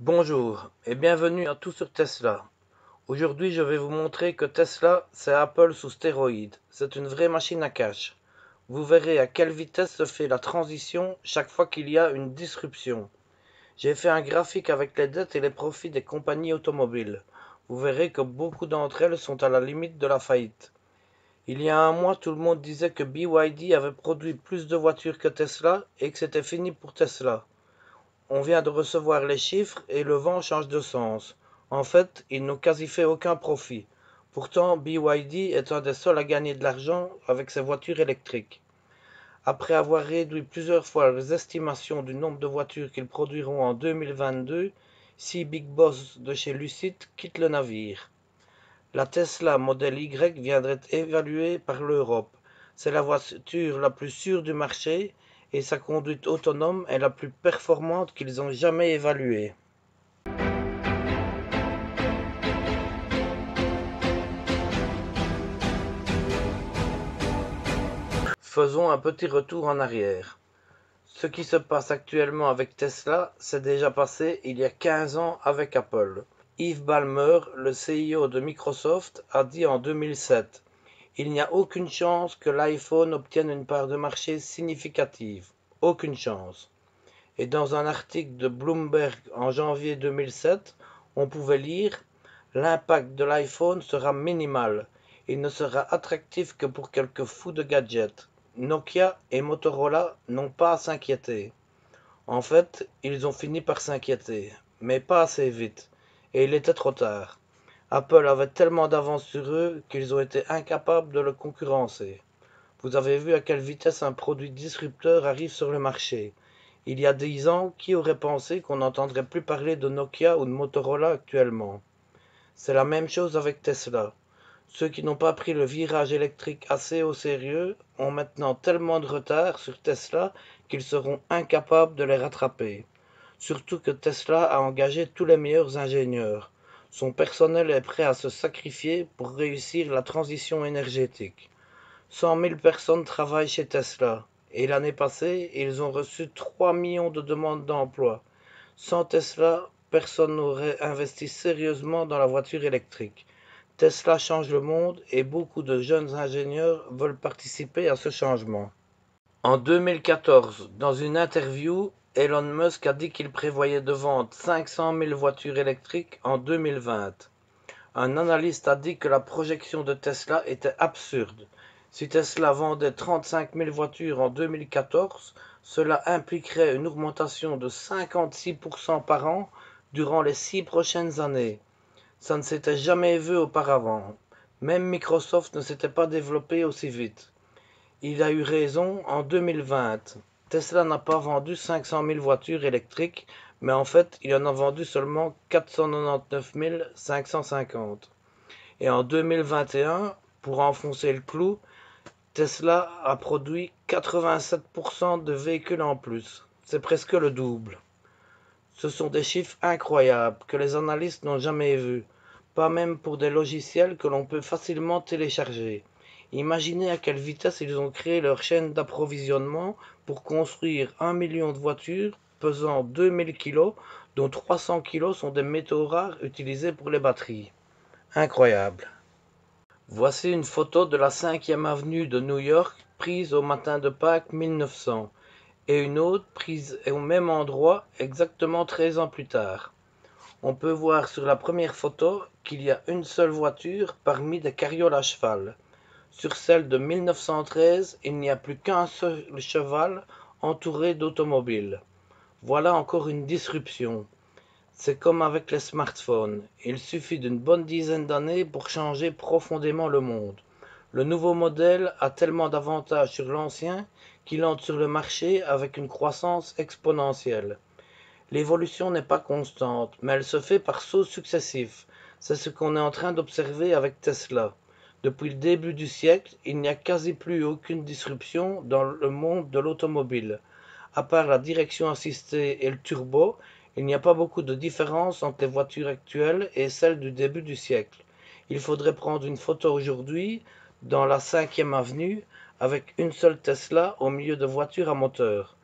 Bonjour et bienvenue à Tout sur Tesla. Aujourd'hui, je vais vous montrer que Tesla, c'est Apple sous stéroïdes. C'est une vraie machine à cash. Vous verrez à quelle vitesse se fait la transition chaque fois qu'il y a une disruption. J'ai fait un graphique avec les dettes et les profits des compagnies automobiles. Vous verrez que beaucoup d'entre elles sont à la limite de la faillite. Il y a un mois, tout le monde disait que BYD avait produit plus de voitures que Tesla et que c'était fini pour Tesla. On vient de recevoir les chiffres et le vent change de sens. En fait, ils n'ont quasi fait aucun profit. Pourtant, BYD est un des seuls à gagner de l'argent avec ses voitures électriques. Après avoir réduit plusieurs fois les estimations du nombre de voitures qu'ils produiront en 2022, 6 big boss de chez Lucid quittent le navire. La Tesla Model Y viendrait être évaluée par l'Europe. C'est la voiture la plus sûre du marché et sa conduite autonome est la plus performante qu'ils ont jamais évaluée. Faisons un petit retour en arrière. Ce qui se passe actuellement avec Tesla s'est déjà passé il y a 15 ans avec Apple. Yves Ballmer, le CEO de Microsoft, a dit en 2007: il n'y a aucune chance que l'iPhone obtienne une part de marché significative. Aucune chance. Et dans un article de Bloomberg en janvier 2007, on pouvait lire: l'impact de l'iPhone sera minimal. Il ne sera attractif que pour quelques fous de gadgets. Nokia et Motorola n'ont pas à s'inquiéter. En fait, ils ont fini par s'inquiéter, mais pas assez vite, et il était trop tard. Apple avait tellement d'avance sur eux qu'ils ont été incapables de le concurrencer. Vous avez vu à quelle vitesse un produit disrupteur arrive sur le marché. Il y a 10 ans, qui aurait pensé qu'on n'entendrait plus parler de Nokia ou de Motorola actuellement? C'est la même chose avec Tesla. Ceux qui n'ont pas pris le virage électrique assez au sérieux ont maintenant tellement de retard sur Tesla qu'ils seront incapables de les rattraper. Surtout que Tesla a engagé tous les meilleurs ingénieurs. Son personnel est prêt à se sacrifier pour réussir la transition énergétique. 100 000 personnes travaillent chez Tesla, et l'année passée, ils ont reçu 3 millions de demandes d'emploi. Sans Tesla, personne n'aurait investi sérieusement dans la voiture électrique. Tesla change le monde et beaucoup de jeunes ingénieurs veulent participer à ce changement. En 2014, dans une interview, Elon Musk a dit qu'il prévoyait de vendre 500 000 voitures électriques en 2020. Un analyste a dit que la projection de Tesla était absurde. Si Tesla vendait 35 000 voitures en 2014, cela impliquerait une augmentation de 56% par an durant les 6 prochaines années. Ça ne s'était jamais vu auparavant. Même Microsoft ne s'était pas développé aussi vite. Il a eu raison en 2020. Tesla n'a pas vendu 500 000 voitures électriques, mais en fait, il en a vendu seulement 499 550. Et en 2021, pour enfoncer le clou, Tesla a produit 87% de véhicules en plus. C'est presque le double. Ce sont des chiffres incroyables que les analystes n'ont jamais vus, pas même pour des logiciels que l'on peut facilement télécharger. Imaginez à quelle vitesse ils ont créé leur chaîne d'approvisionnement pour construire 1 million de voitures pesant 2000 kg, dont 300 kg sont des métaux rares utilisés pour les batteries. Incroyable. Voici une photo de la 5e avenue de New York prise au matin de Pâques 1900 et une autre prise au même endroit exactement 13 ans plus tard. On peut voir sur la première photo qu'il y a une seule voiture parmi des carrioles à cheval. Sur celle de 1913, il n'y a plus qu'un seul cheval entouré d'automobiles. Voilà encore une disruption. C'est comme avec les smartphones, il suffit d'une bonne dizaine d'années pour changer profondément le monde. Le nouveau modèle a tellement d'avantages sur l'ancien qu'il entre sur le marché avec une croissance exponentielle. L'évolution n'est pas constante, mais elle se fait par sauts successifs. C'est ce qu'on est en train d'observer avec Tesla. Depuis le début du siècle, il n'y a quasi plus aucune disruption dans le monde de l'automobile. À part la direction assistée et le turbo, il n'y a pas beaucoup de différence entre les voitures actuelles et celles du début du siècle. Il faudrait prendre une photo aujourd'hui dans la 5e avenue avec une seule Tesla au milieu de voitures à moteur.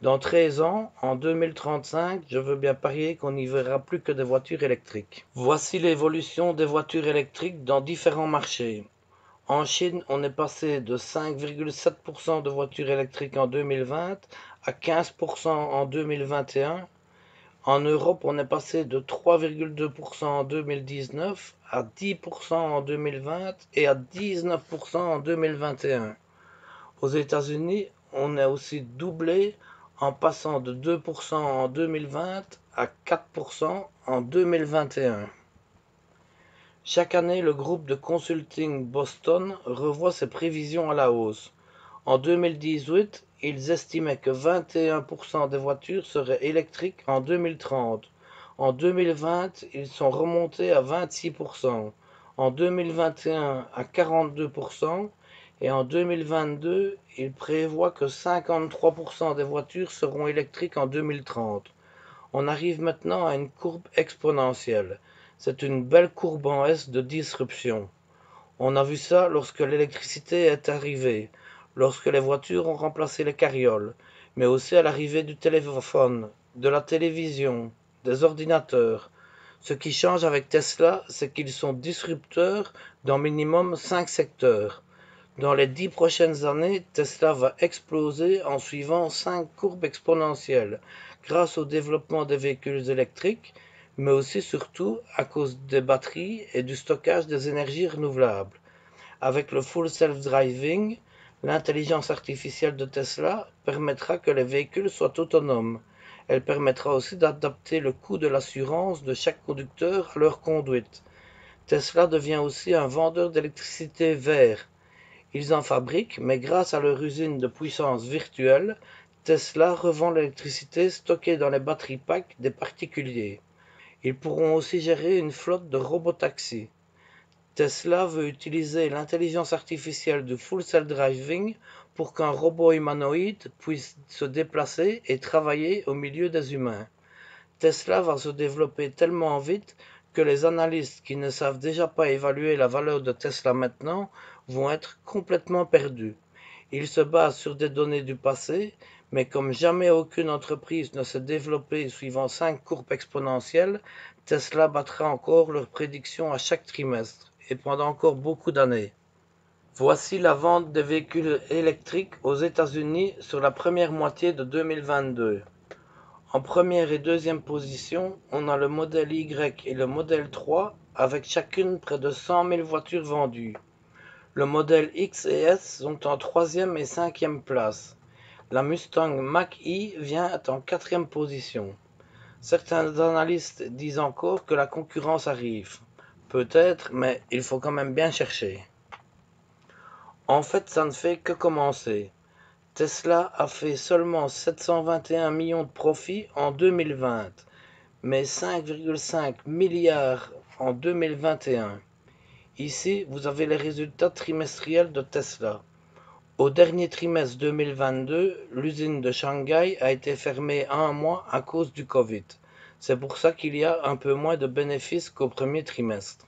Dans 13 ans, en 2035, je veux bien parier qu'on n'y verra plus que des voitures électriques. Voici l'évolution des voitures électriques dans différents marchés. En Chine, on est passé de 5,7% de voitures électriques en 2020 à 15% en 2021. En Europe, on est passé de 3,2% en 2019 à 10% en 2020 et à 19% en 2021. Aux États-Unis, on a aussi doublé en passant de 2% en 2020 à 4% en 2021. Chaque année, le groupe de consulting Boston revoit ses prévisions à la hausse. En 2018, ils estimaient que 21% des voitures seraient électriques en 2030. En 2020, ils sont remontés à 26%. En 2021, à 42%. Et en 2022, ils prévoient que 53% des voitures seront électriques en 2030. On arrive maintenant à une courbe exponentielle. C'est une belle courbe en S de disruption. On a vu ça lorsque l'électricité est arrivée, lorsque les voitures ont remplacé les carrioles, mais aussi à l'arrivée du téléphone, de la télévision, des ordinateurs. Ce qui change avec Tesla, c'est qu'ils sont disrupteurs dans minimum 5 secteurs. Dans les 10 prochaines années, Tesla va exploser en suivant 5 courbes exponentielles, grâce au développement des véhicules électriques, mais aussi surtout à cause des batteries et du stockage des énergies renouvelables. Avec le full self-driving, l'intelligence artificielle de Tesla permettra que les véhicules soient autonomes. Elle permettra aussi d'adapter le coût de l'assurance de chaque conducteur à leur conduite. Tesla devient aussi un vendeur d'électricité vert. Ils en fabriquent, mais grâce à leur usine de puissance virtuelle, Tesla revend l'électricité stockée dans les batteries packs des particuliers. Ils pourront aussi gérer une flotte de robotaxis. Tesla veut utiliser l'intelligence artificielle du full self-driving pour qu'un robot humanoïde puisse se déplacer et travailler au milieu des humains. Tesla va se développer tellement vite que les analystes qui ne savent déjà pas évaluer la valeur de Tesla maintenant vont être complètement perdus. Ils se basent sur des données du passé, mais comme jamais aucune entreprise ne s'est développée suivant 5 courbes exponentielles, Tesla battra encore leurs prédictions à chaque trimestre, et pendant encore beaucoup d'années. Voici la vente des véhicules électriques aux États-Unis sur la première moitié de 2022. En première et deuxième position, on a le modèle Y et le modèle 3 avec chacune près de 100 000 voitures vendues. Le modèle X et S sont en troisième et cinquième place. La Mustang Mach-E vient en quatrième position. Certains analystes disent encore que la concurrence arrive. Peut-être, mais il faut quand même bien chercher. En fait, ça ne fait que commencer. Tesla a fait seulement 721 millions de profits en 2020, mais 5,5 milliards en 2021. Ici, vous avez les résultats trimestriels de Tesla. Au dernier trimestre 2022, l'usine de Shanghai a été fermée un mois à cause du Covid. C'est pour ça qu'il y a un peu moins de bénéfices qu'au premier trimestre.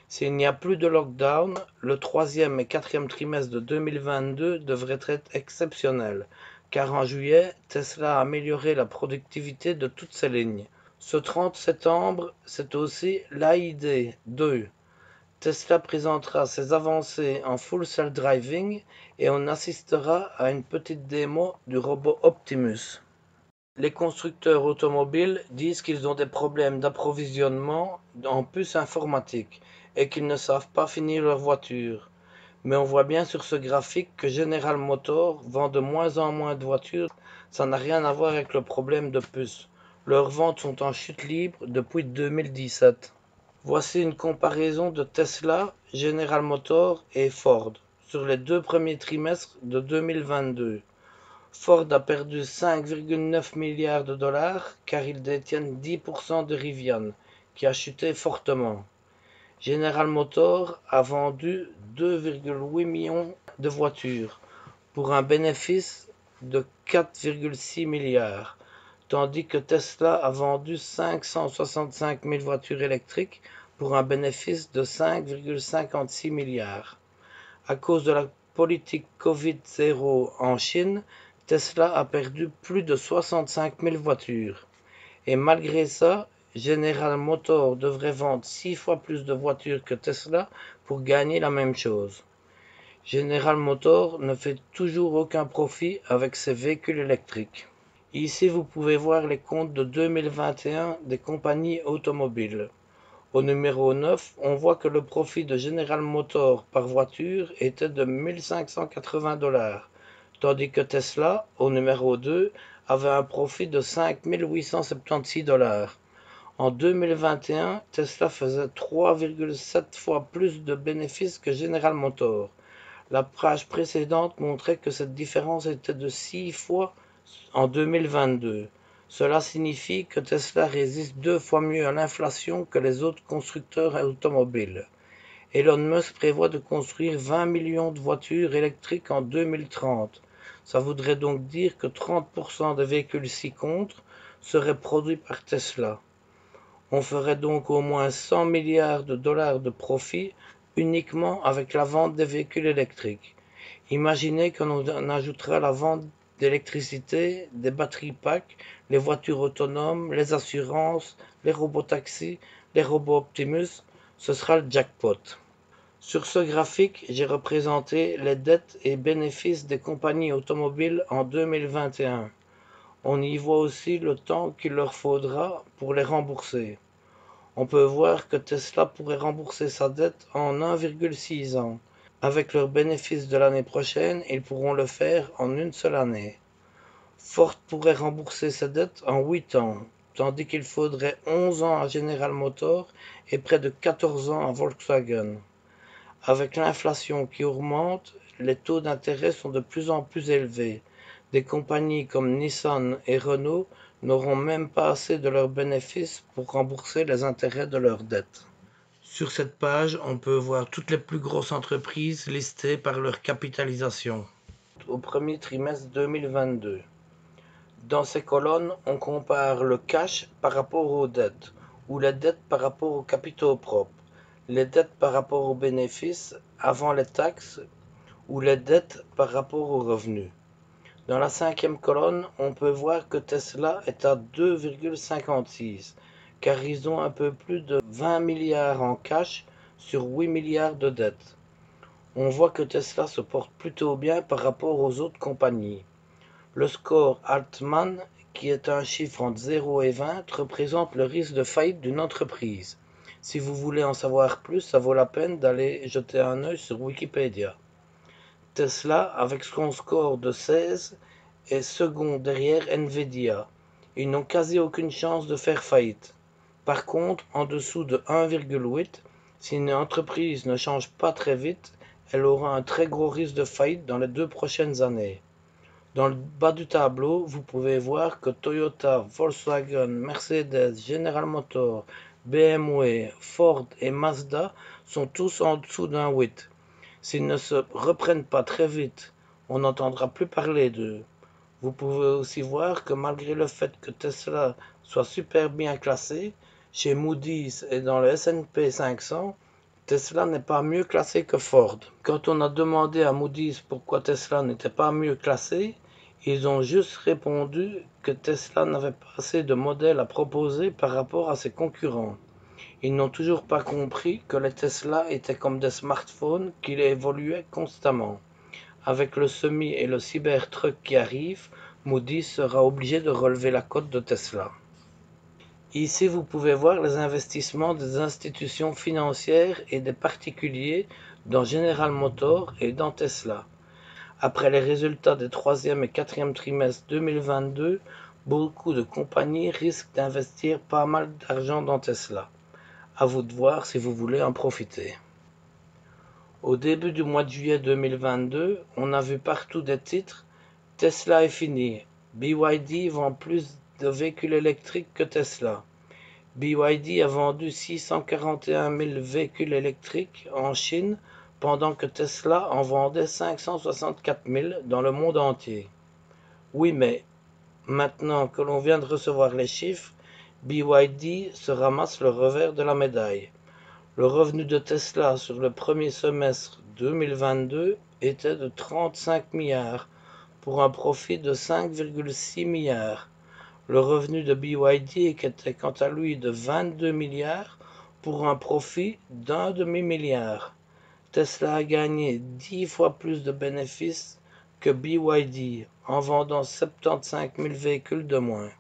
S'il n'y a plus de lockdown, le troisième et quatrième trimestre de 2022 devrait être exceptionnel, car en juillet, Tesla a amélioré la productivité de toutes ses lignes. Ce 30 septembre, c'est aussi l'AID 2. Tesla présentera ses avancées en full self-driving et on assistera à une petite démo du robot Optimus. Les constructeurs automobiles disent qu'ils ont des problèmes d'approvisionnement en puces informatiques et qu'ils ne savent pas finir leurs voitures. Mais on voit bien sur ce graphique que General Motors vend de moins en moins de voitures. Ça n'a rien à voir avec le problème de puces. Leurs ventes sont en chute libre depuis 2017. Voici une comparaison de Tesla, General Motors et Ford sur les 2 premiers trimestres de 2022. Ford a perdu 5,9 milliards de dollars car ils détiennent 10% de Rivian, qui a chuté fortement. General Motors a vendu 2,8 millions de voitures pour un bénéfice de 4,6 milliards, tandis que Tesla a vendu 565 000 voitures électriques pour un bénéfice de 5,56 milliards. À cause de la politique Covid-0 en Chine, Tesla a perdu plus de 65 000 voitures. Et malgré ça, General Motors devrait vendre 6 fois plus de voitures que Tesla pour gagner la même chose. General Motors ne fait toujours aucun profit avec ses véhicules électriques. Ici, vous pouvez voir les comptes de 2021 des compagnies automobiles. Au numéro 9, on voit que le profit de General Motors par voiture était de 1580 $, tandis que Tesla, au numéro 2, avait un profit de 5876 $. En 2021, Tesla faisait 3,7 fois plus de bénéfices que General Motors. La page précédente montrait que cette différence était de 6 fois en 2022. Cela signifie que Tesla résiste 2 fois mieux à l'inflation que les autres constructeurs automobiles. Elon Musk prévoit de construire 20 millions de voitures électriques en 2030. Ça voudrait donc dire que 30% des véhicules ci-contre seraient produits par Tesla. On ferait donc au moins 100 milliards de dollars de profit uniquement avec la vente des véhicules électriques. Imaginez qu'on ajoutera la vente d'électricité, des batteries packs, les voitures autonomes, les assurances, les robotaxis, les robots Optimus, ce sera le jackpot. Sur ce graphique, j'ai représenté les dettes et bénéfices des compagnies automobiles en 2021. On y voit aussi le temps qu'il leur faudra pour les rembourser. On peut voir que Tesla pourrait rembourser sa dette en 1,6 ans. Avec leurs bénéfices de l'année prochaine, ils pourront le faire en une seule année. Ford pourrait rembourser ses dettes en 8 ans, tandis qu'il faudrait 11 ans à General Motors et près de 14 ans à Volkswagen. Avec l'inflation qui augmente, les taux d'intérêt sont de plus en plus élevés. Des compagnies comme Nissan et Renault n'auront même pas assez de leurs bénéfices pour rembourser les intérêts de leurs dettes. Sur cette page, on peut voir toutes les plus grosses entreprises listées par leur capitalisation au premier trimestre 2022. Dans ces colonnes, on compare le cash par rapport aux dettes, ou les dettes par rapport aux capitaux propres, les dettes par rapport aux bénéfices avant les taxes, ou les dettes par rapport aux revenus. Dans la cinquième colonne, on peut voir que Tesla est à 2,56, car ils ont un peu plus de 20 milliards en cash sur 8 milliards de dettes. On voit que Tesla se porte plutôt bien par rapport aux autres compagnies. Le score Altman, qui est un chiffre entre 0 et 20, représente le risque de faillite d'une entreprise. Si vous voulez en savoir plus, ça vaut la peine d'aller jeter un œil sur Wikipédia. Tesla, avec son score de 16, est second derrière Nvidia. Ils n'ont quasi aucune chance de faire faillite. Par contre, en dessous de 1,8, si une entreprise ne change pas très vite, elle aura un très gros risque de faillite dans les 2 prochaines années. Dans le bas du tableau, vous pouvez voir que Toyota, Volkswagen, Mercedes, General Motors, BMW, Ford et Mazda sont tous en dessous d'un 8. S'ils ne se reprennent pas très vite, on n'entendra plus parler d'eux. Vous pouvez aussi voir que malgré le fait que Tesla soit super bien classé, chez Moody's et dans le S&P 500, Tesla n'est pas mieux classé que Ford. Quand on a demandé à Moody's pourquoi Tesla n'était pas mieux classé, ils ont juste répondu que Tesla n'avait pas assez de modèles à proposer par rapport à ses concurrents. Ils n'ont toujours pas compris que les Tesla étaient comme des smartphones qui évoluaient constamment. Avec le semi et le Cybertruck qui arrivent, Moody's sera obligé de relever la cote de Tesla. Ici, vous pouvez voir les investissements des institutions financières et des particuliers dans General Motors et dans Tesla. Après les résultats des troisième et quatrième trimestres 2022, beaucoup de compagnies risquent d'investir pas mal d'argent dans Tesla. À vous de voir si vous voulez en profiter. Au début du mois de juillet 2022, on a vu partout des titres « Tesla est fini ». BYD vend plus de véhicules électriques que Tesla. BYD a vendu 641 000 véhicules électriques en Chine, pendant que Tesla en vendait 564 000 dans le monde entier. Oui, mais maintenant que l'on vient de recevoir les chiffres, BYD se ramasse le revers de la médaille. Le revenu de Tesla sur le premier semestre 2022 était de 35 milliards, pour un profit de 5,6 milliards. Le revenu de BYD était quant à lui de 22 milliards pour un profit d'un demi-milliard. Tesla a gagné 10 fois plus de bénéfices que BYD en vendant 75 000 véhicules de moins.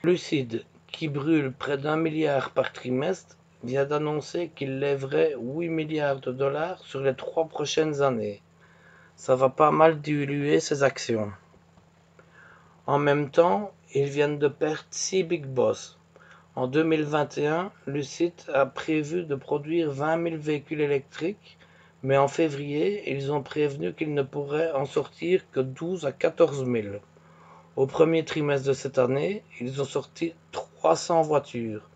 Lucid, qui brûle près d'1 milliard par trimestre, vient d'annoncer qu'il lèverait 8 milliards de dollars sur les 3 prochaines années. Ça va pas mal diluer ses actions. En même temps, ils viennent de perdre 6 big boss. En 2021, Lucid a prévu de produire 20 000 véhicules électriques, mais en février, ils ont prévenu qu'ils ne pourraient en sortir que 12 à 14 000. Au premier trimestre de cette année, ils ont sorti 300 voitures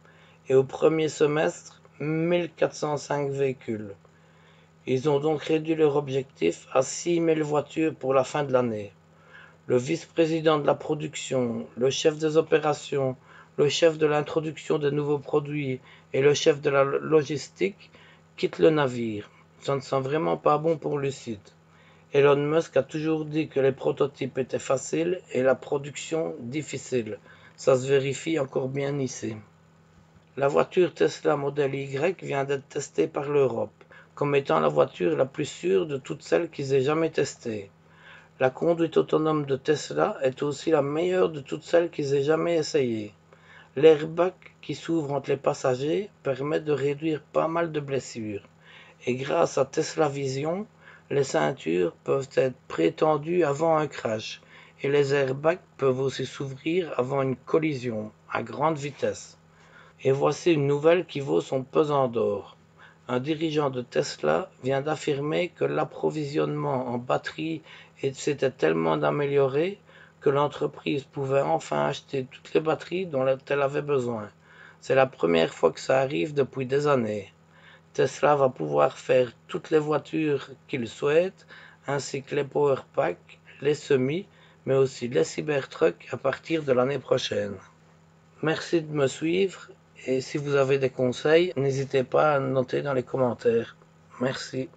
et au premier semestre, 1405 véhicules. Ils ont donc réduit leur objectif à 6 000 voitures pour la fin de l'année. Le vice-président de la production, le chef des opérations, le chef de l'introduction des nouveaux produits et le chef de la logistique quittent le navire. Ça ne sent vraiment pas bon pour Lucid. Elon Musk a toujours dit que les prototypes étaient faciles et la production difficile. Ça se vérifie encore bien ici. La voiture Tesla Model Y vient d'être testée par l'Europe, comme étant la voiture la plus sûre de toutes celles qu'ils aient jamais testées. La conduite autonome de Tesla est aussi la meilleure de toutes celles qu'ils aient jamais essayées. L'airbag qui s'ouvre entre les passagers permet de réduire pas mal de blessures. Et grâce à Tesla Vision, les ceintures peuvent être prétendues avant un crash et les airbags peuvent aussi s'ouvrir avant une collision à grande vitesse. Et voici une nouvelle qui vaut son pesant d'or. Un dirigeant de Tesla vient d'affirmer que l'approvisionnement en batterie s'était tellement amélioré que l'entreprise pouvait enfin acheter toutes les batteries dont elle avait besoin. C'est la première fois que ça arrive depuis des années. Tesla va pouvoir faire toutes les voitures qu'il souhaite, ainsi que les Powerpack, les semis, mais aussi les Cybertrucks à partir de l'année prochaine. Merci de me suivre et si vous avez des conseils, n'hésitez pas à noter dans les commentaires. Merci.